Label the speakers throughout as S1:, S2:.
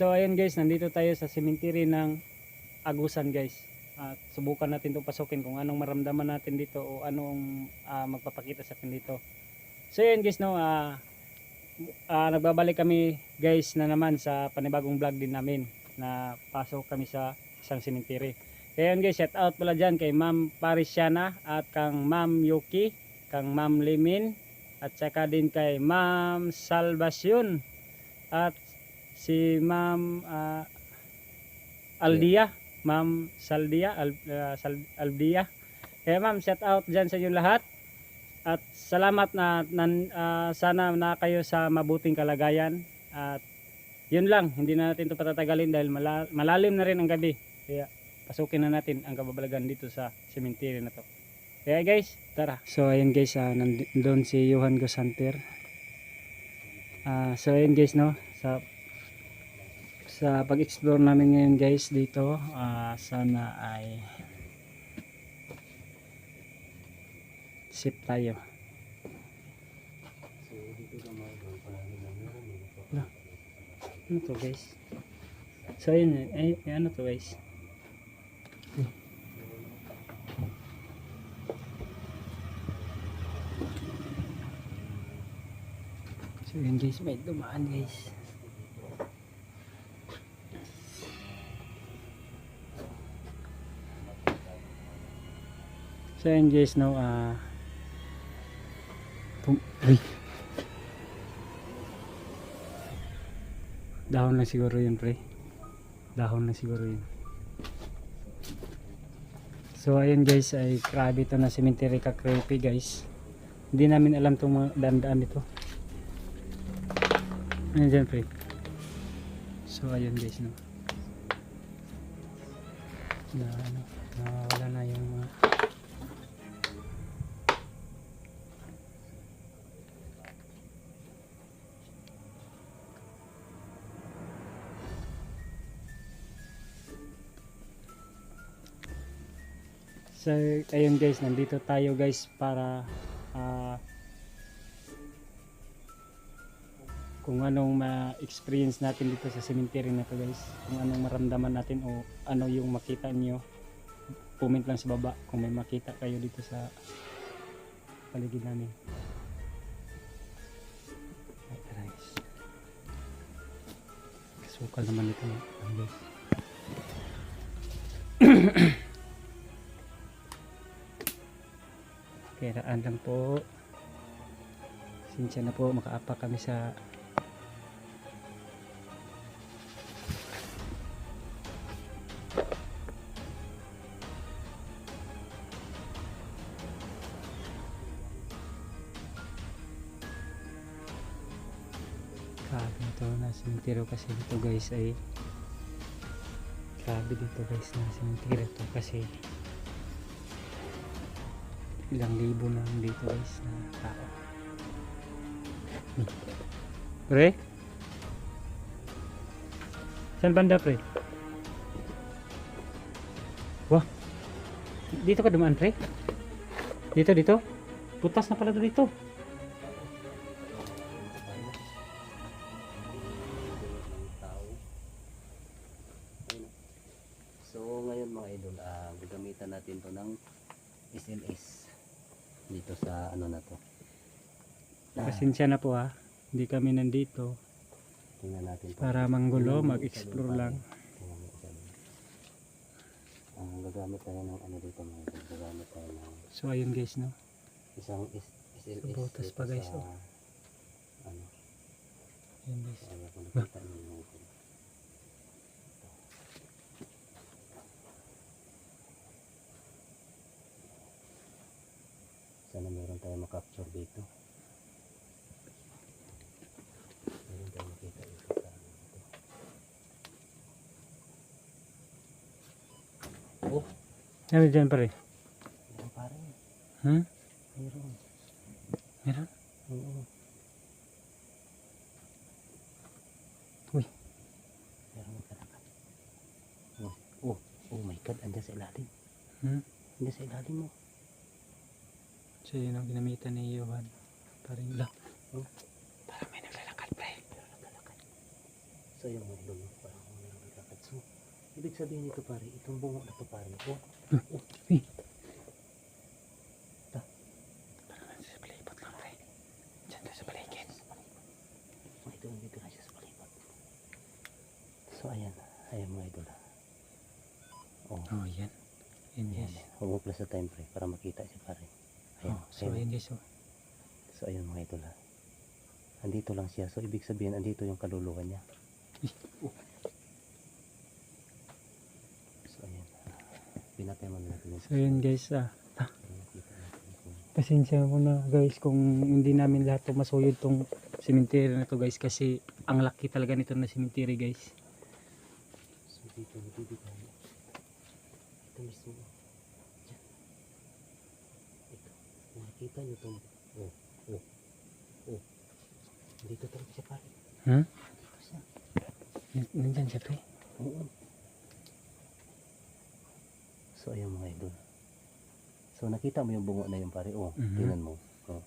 S1: So ayun guys, nandito tayo sa cemetery ng Agusan guys. At subukan natin itong pasukin kung anong maramdaman natin dito o anong magpapakita sa atin dito. So ayun guys, no, nagbabalik kami guys na naman sa panibagong vlog din namin na pasok kami sa isang cemetery. Kaya yun guys, shout out pala dyan kay Ma'am Parisiana at kang Ma'am Yuki, kang Ma'am Limin at saka din kay Ma'am Salvacion at si Ma'am Aldia, Ma'am Saldia, Aldia. Kaya ma'am, shout out dyan sa inyo lahat. At salamat na sana na kayo sa mabuting kalagayan. At yun lang, hindi na natin ito patatagalin dahil malalim na rin ang gabi. Kaya pasukin na natin ang kababalagan dito sa cemetery na to. Kaya guys, tara. So ayun guys, nandun si Johan Gosanter. So ayun guys, no, sa pag-explore namin ngayon guys dito, sana ay safe tayo. Ano to guys? So ayun, ano to guys? So ayun guys, may dumaan guys. So ayun guys, no, dahon lang siguro yun pre, dahon lang siguro yun. So ayun guys, ay grabe ito na cemetery, ka creepy guys. Hindi namin alam itong mga daan-daan dito. Ayun dyan pre. So ayun guys, no, wala na yung mga So ayun guys, nandito tayo guys para kung anong ma-experience natin dito sa cemetery na to guys, kung anong maramdaman natin o ano yung makita nyo, comment lang sa baba kung may makita kayo dito sa paligid namin. Guys, kasukal naman ito guys. Kiraan lang po. Sinsya na po, makaapak kami sa grabe ito na cemetery kasi dito guys, ay grabe dito guys na cemetery ito kasi ilang libo na dito guys na tao. Pre? Saan banda pre? Wah, dito ka dumaan pre? Dito? Putas na pala dito.
S2: So ngayon mga idol, gagamitan natin to ng SLS dito sa ano na to.
S1: Pasensya na po hindi kami nandito
S2: Tingnan natin
S1: para manggulo, mag-explore lang.
S2: Gagamit tayo ng ano dito mga idol. Gagamit tayo ng
S1: So ayun guys, no,
S2: isang SLS.
S1: so, butas pa guys,
S2: sa, ano,
S1: ayun guys.
S2: kung nakita nyo mga idol. Sana meron tayo makapture dito. Meron tayo makita dito sa ano dito. Oh,
S1: Ano dyan pare?
S2: meron pare. Meron.
S1: Meron?
S2: Oo.
S1: Uy.
S2: Meron magkarakat. Oh my god, andyan sa ilalim. Andyan sa ilalim mo.
S1: So yun ang ginamitan ni Johan. Parang lang.
S2: Oh.
S1: Parang may naglalakad pre.
S2: Naglalakad. So yung mga idol, parang ako na naglalakad. So, ibig sabihin nito pare, itong bungo na to pare. Oh,
S1: Sa palibot lang pre. Diyan tayo sa paligid.
S2: mga idol, dito na siya sa palibot. So ayan, ayan mga idol. Oh,
S1: Oh, yan. Yan guys.
S2: huwag mo plus sa time pre, para makita siya pare. Ayan,
S1: Oh, so yan guys. Oh.
S2: So ayun mga idol ha. Andito lang siya. So ibig sabihin andito yung kaluluwa niya. Oh. So ayan. Pinatay mo na natin.
S1: So yan guys.
S2: Nakita natin kung
S1: Pasensya ko na guys kung hindi namin lahat to masuyod tong cemetery na to guys, kasi ang laki talaga nito na cemetery guys.
S2: so dito nabibigay. Ito mismo. Diyan. Ito. Nakikita niyo itong dito talaga siya pare.
S1: Hmm?
S2: Dito siya.
S1: Nandyan siya pre.
S2: Oo. So ayun mga idol. So nakita mo yung bungo na yung pare. Oh,
S1: Mhm.
S2: tingnan mo. Oh.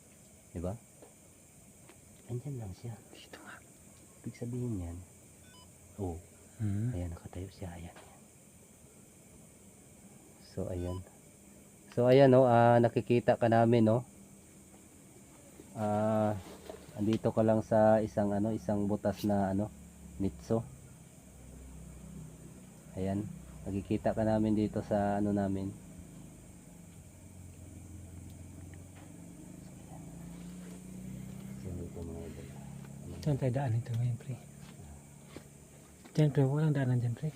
S2: Di ba? Andyan lang siya.
S1: Dito nga.
S2: Ibig sabihin yan. Oh,
S1: Hmm.
S2: ayan nakatayo siya. Ayan. So ayan. So ayan no, nakikita ka namin no. Andito ka lang sa isang butas na nitso. Ayan, nakikita ka namin dito sa namin. So ito mga idol.
S1: Diyan tayo daan ito ngayon pre. Diyan pre, walang daanan dyan pre.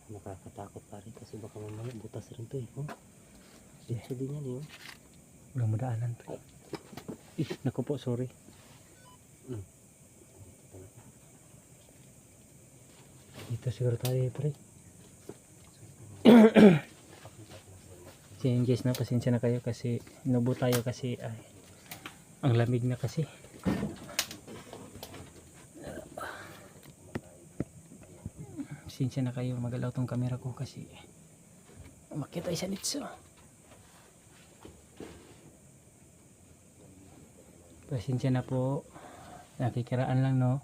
S2: Nakakatakot pare kasi baka mamaya butas rin to eh. Oh. Dito din yan eh. Oh.
S1: Walang madaanan pre. Naku po, sorry.
S2: Dito talaga.
S1: Dito siguro tayo pre. So yun guys, pasensya na kayo kasi inubo tayo kasi ang lamig na kasi. Pasensya na kayo, magalaw tong camera ko kasi makita isa nitso. Pasensya na po, nakikiraan lang no.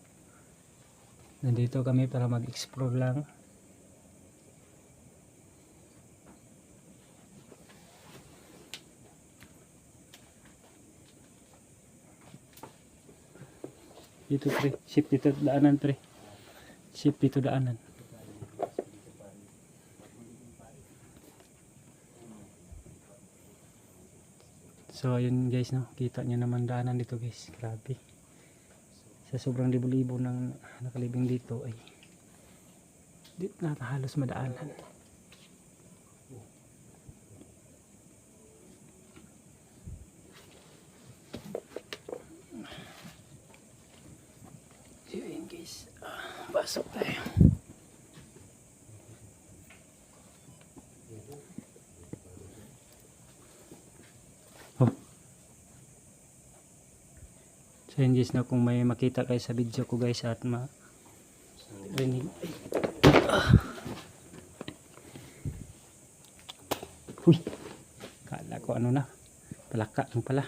S1: Nandito kami para mag-explore lang. Dito pre, ship dito daanan pre. Ship dito daanan. So ayun guys no, kita nyo naman daanan dito guys, grabe. Sa sobrang libo-libo ng nakalibing dito ay dito na halos madaanan. So yun guys, pasok tayo. So yun guys na, kung may makita kayo sa video ko guys at rinig. Huy, kala ko ano na, palaka mo pala.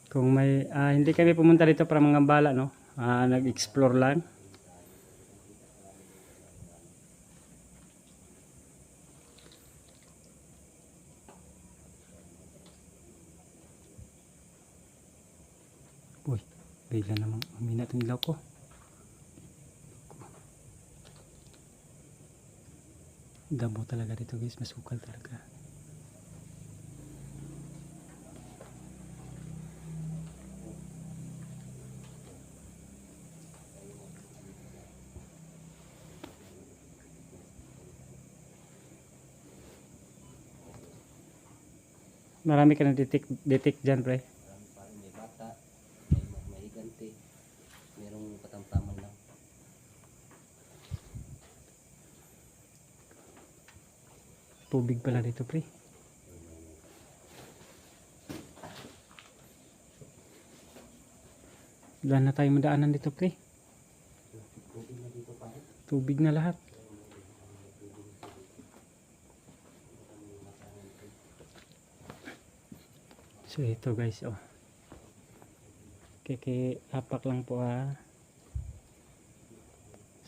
S1: Kung may hindi kami pumunta dito para mangambala no, nag-explore lang. Uy, bigla namang umina itong ilaw ko. Damo talaga dito guys, masukal talaga. Marami ka na detect dyan pre.
S2: Parang may bata, may higante, merong katamtaman lang.
S1: Tubig pala dito pre. Wala na tayo madaanan dito pre.
S2: Tubig na dito pare.
S1: Tubig na lahat. So ito guys, oh. Apak lang po ha.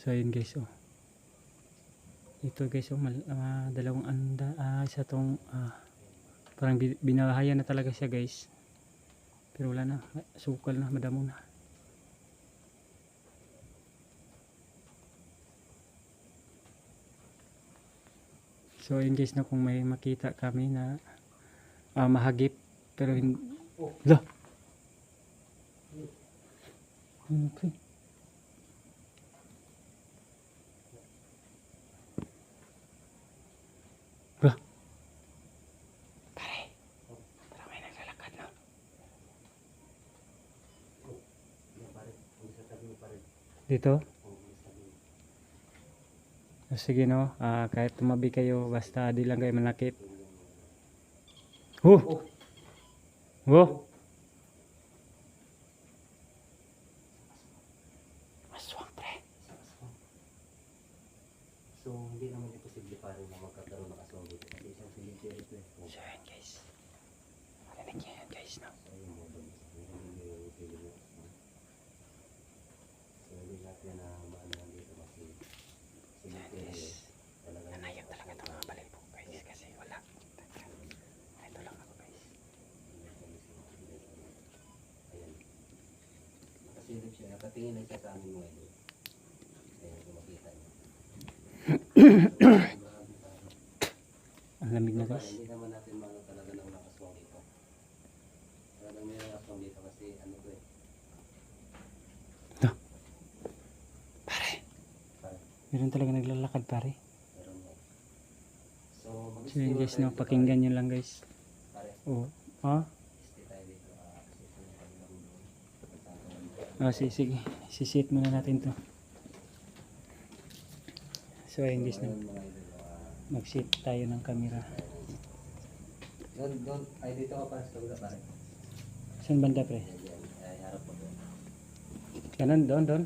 S1: So yun guys, oh. Ito guys, oh, dalawang isa tong parang binahayan na talaga siya guys. Pero wala na, sukal na, madamo na. So yun guys, na kung may makita kami na mahagip pero hindi. Lah. Okay. Bah. Pare. Parang may naglalakad na. Dito? Sige no, kahit tumabi kayo basta di lang kayo manakit. Oh. Aswang pre.
S2: So, hindi naman imposible pa rin na magkakaroon ng aswang dito. Kasi isang cemetery ito eh.
S1: So yan guys. Marinig niya yan guys no.
S2: So, yung mga doon. So, hindi natin na maano lang dito kasi cemetery talaga.
S1: Nanayang talaga itong mga balibo guys kasi wala. Ito lang ako guys.
S2: Ayan. Nakasilip siya. Nakatingin lang siya sa amin mga ito. Ayan, kung makita niyo.
S1: Ang lamig na guys.
S2: Hindi naman natin maano talaga ng nakaswang dito. Talagang may nakaswang dito kasi ano ko eh.
S1: Pare.
S2: Pare.
S1: Meron talaga naglalakad pare.
S2: Meron mo. So,
S1: So yun guys no, pakinggan nyo lang guys.
S2: Pare,
S1: Oh. Ha?
S2: stay tayo dito. Kasi ito yung kanilang doon.
S1: Sige. Sisit muna natin to. So ayun guys no. Mag-sit tayo ng camera.
S2: Doon, ay dito ka para sa kabila pare.
S1: Saan banda pre?
S2: Ayan, ay harap po doon.
S1: Kanan doon.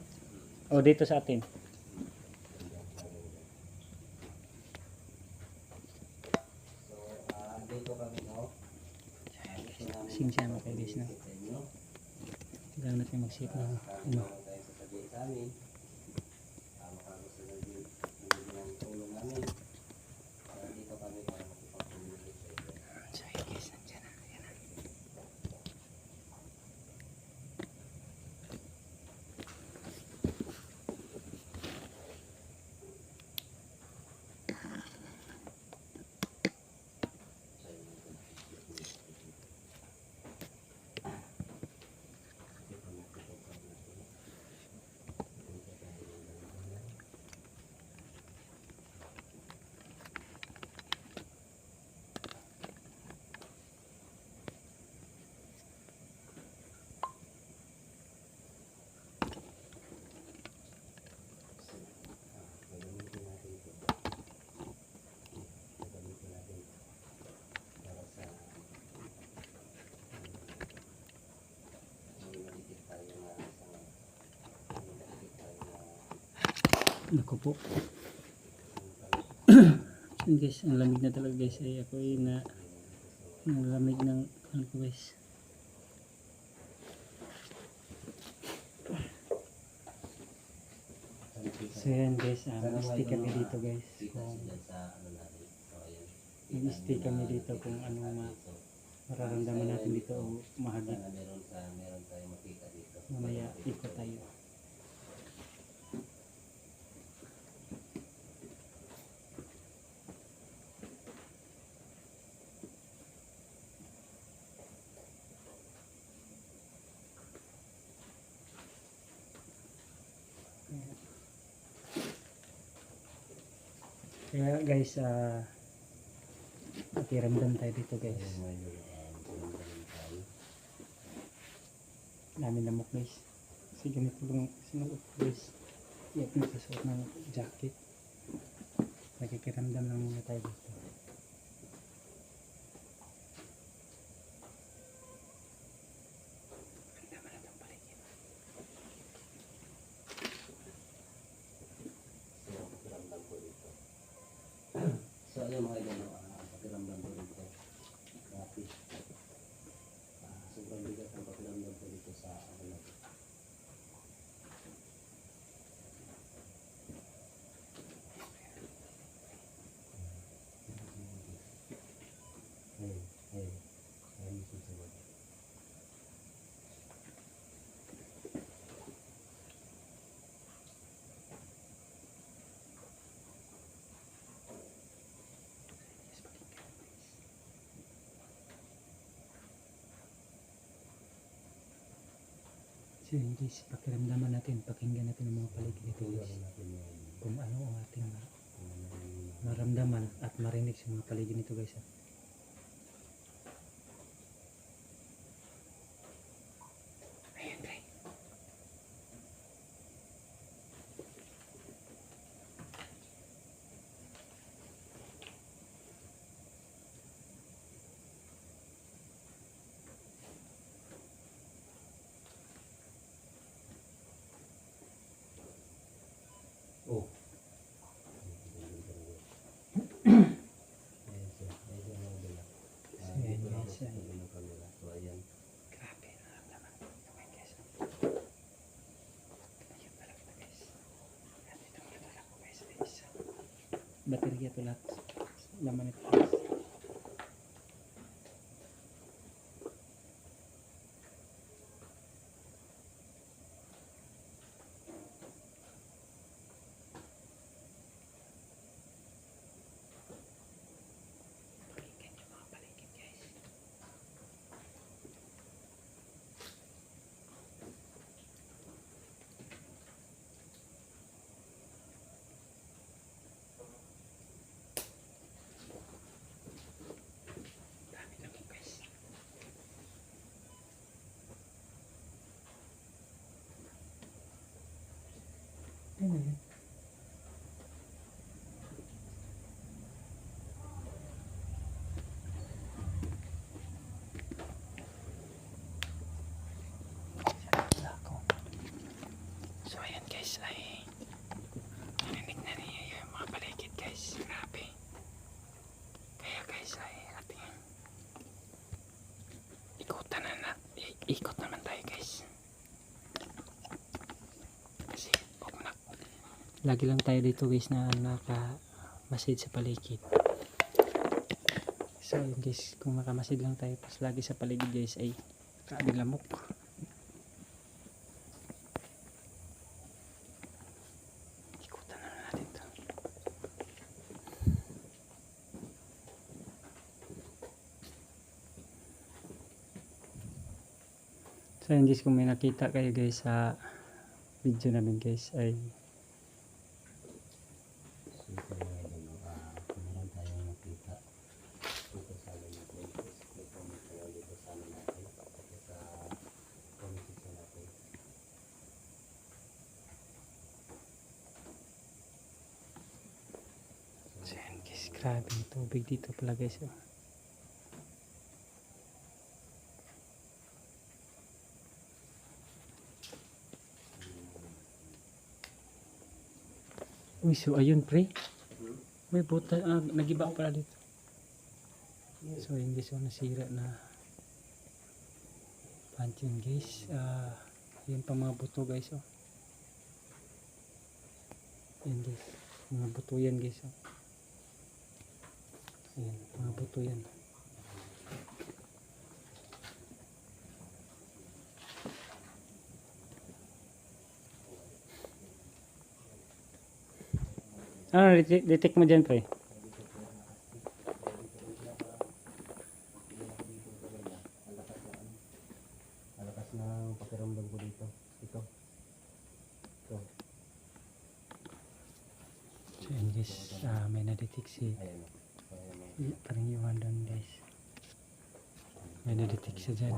S1: O dito sa atin.
S2: So, dito kami no.
S1: Sinsya mo kayo guys no. Kailangan natin mag-sit ng ano.
S2: Tayo sasabihin sa amin. Makagusto na din ng tulong namin. Dito kami para makipag-communicate sa inyo.
S1: So ayun guys, nandiyan na. Ayan na.
S2: Gagamitin natin ito. Gagamitin natin para sa malikit tayo na malikit tayo na
S1: Naku po. Yun guys, ang lamig na talaga guys. Ay ako ay ang lamig ng ano ko guys. So yan guys, mag-stay kami dito guys.
S2: kita
S1: Kung
S2: sila sa ano natin. So ayan.
S1: mag-stay kami dito kung anong mararamdaman natin dito o mahagip.
S2: Sana meron tayong makita dito.
S1: Mamaya ikot tayo. Kaya guys, pakiramdam tayo dito guys.
S2: Ayan mga idol, tulong-tulong tayo.
S1: Dami lamok guys. Kasi ganito lang sinuot guys. Iyak na sa suot ng jacket. Nakikiramdam lang muna tayo dito. Ganda man ang paligid.
S2: So, pakiramdam ko dito. So, ayun mga idol, pakiramdam ko dito. Grabe.
S1: So yun guys, pakiramdaman natin, pakinggan natin ang mga paligid dito guys. Kung ano ang ating maramdaman at marinig sa mga paligid nito guys. Ayan guys.
S2: Oh.
S1: Ayan guys, ayan.
S2: So ayan.
S1: Grabe, naramdaman. Ayan guys. Ayun talaga guys. At ito mga dala ko guys ay isa. Baterya ito lahat. Laman ito guys. Pakinggan yung mga paligid guys. Dami lang po guys. Ano yun? Wala ako. So ayan guys ay narinig na niya yung mga paligid guys. Grabe. Kaya guys ay ating ikutan ikot naman tayo guys. Kasi lagi lang tayo dito guys na nakamasid sa paligid. So yun guys, kung makamasid lang tayo pas lagi sa paligid guys ay grabe lamok. Ikutan na natin to. So yun guys, kung may nakita kayo guys sa video namin guys ay
S2: So ito mga idol, meron tayong nakita dito sa amin natin. May comment kayo dito sa amin natin. Dito sa comment section natin.
S1: so yun guys, grabe yung tubig dito pala guys. Oh. Uy, so ayun pre. May buta, nagiba pala dito. So yun guys, so nasira na pant yun guys. Yun pa mga buto guys. Oh. Yan guys, mga buto yan guys. Oh. Ayan, mga buto yan. Ano detect mo dyan pre?
S2: Malakas na pakiramdam ko dito. Ito. Ito.
S1: So yun guys, may na-detect si
S2: Ayan o. Ayan o.
S1: parang iwan doon guys. May na-detect siya dyan.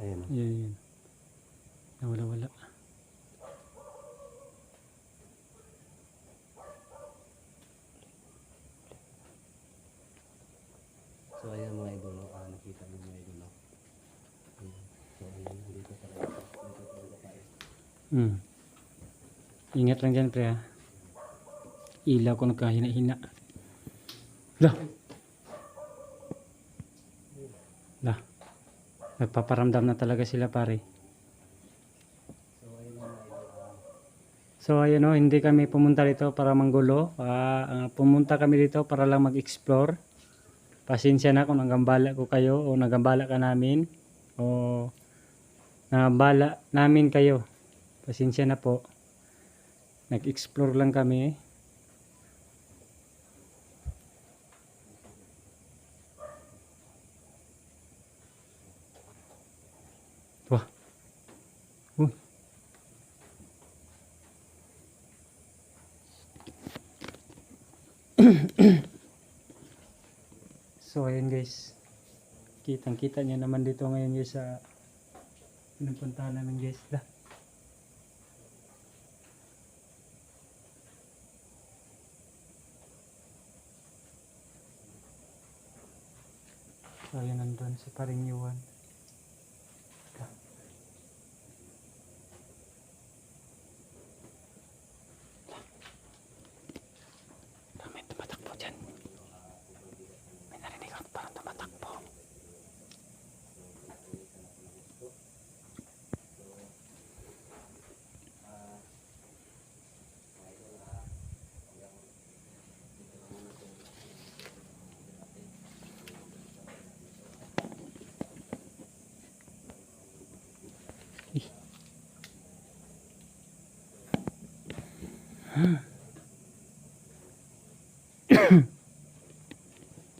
S2: Ayan o.
S1: Yun yun. Nawala-wala.
S2: So ayan mga idol, nakita niyo mga idol. Ayan. So ayan, dito talaga. Dito talaga tayo.
S1: Ingat lang dyan pre ha. Ilaw ko nagkahina-hina. Lah. Lah. Nagpaparamdam na talaga sila pare. So ayun o, hindi kami pumunta dito para manggulo. Pumunta kami dito para lang mag-explore. Pasensya na kung nagambala ko kayo o nagambala ka namin o nagambala namin kayo. Pasensya na po. Nag-explore lang kami. So ayun guys, kitang kita nyo naman dito ngayon guys sa pinupuntahan namin guys. So ayun, nandun si Paring Yuan. May tumatakbo dyan. May narinig ako parang tumatakbo.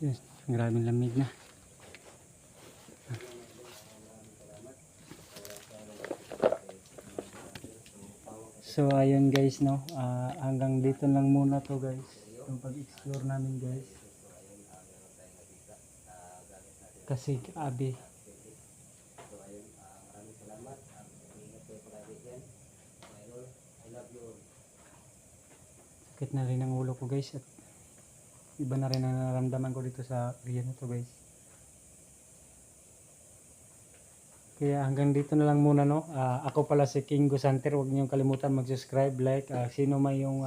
S1: Yes, maraming lamig na. So ayun guys, no, hanggang dito lang muna to guys, yung pag-explore namin guys, kasi grabe,
S2: Maraming salamat. Ingat kayo palagi dyan. Idol, I love you all.
S1: sakit na rin ang ulo ko guys, at iba na rin ang nararamdaman ko dito sa area na to guys. Kaya hanggang dito na lang muna, no. Ako pala si King Gusanter. Huwag niyong kalimutan mag-subscribe, like. Sino may yung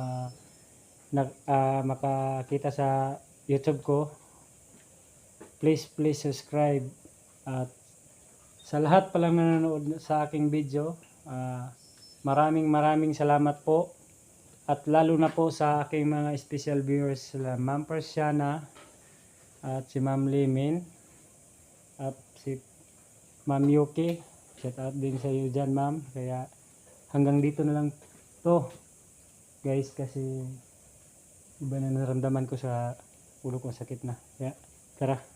S1: makakita sa YouTube ko, please subscribe. At sa lahat palang nanonood sa aking video, maraming salamat po. At lalo na po sa aking mga special viewers, sila Ma'am Persiana at si Ma'am Limin at si Ma'am Yuki. Shout out din sa iyo dyan, ma'am. Kaya hanggang dito na lang to guys, kasi iba na naramdaman ko sa ulo ko, sakit na. Kaya tara.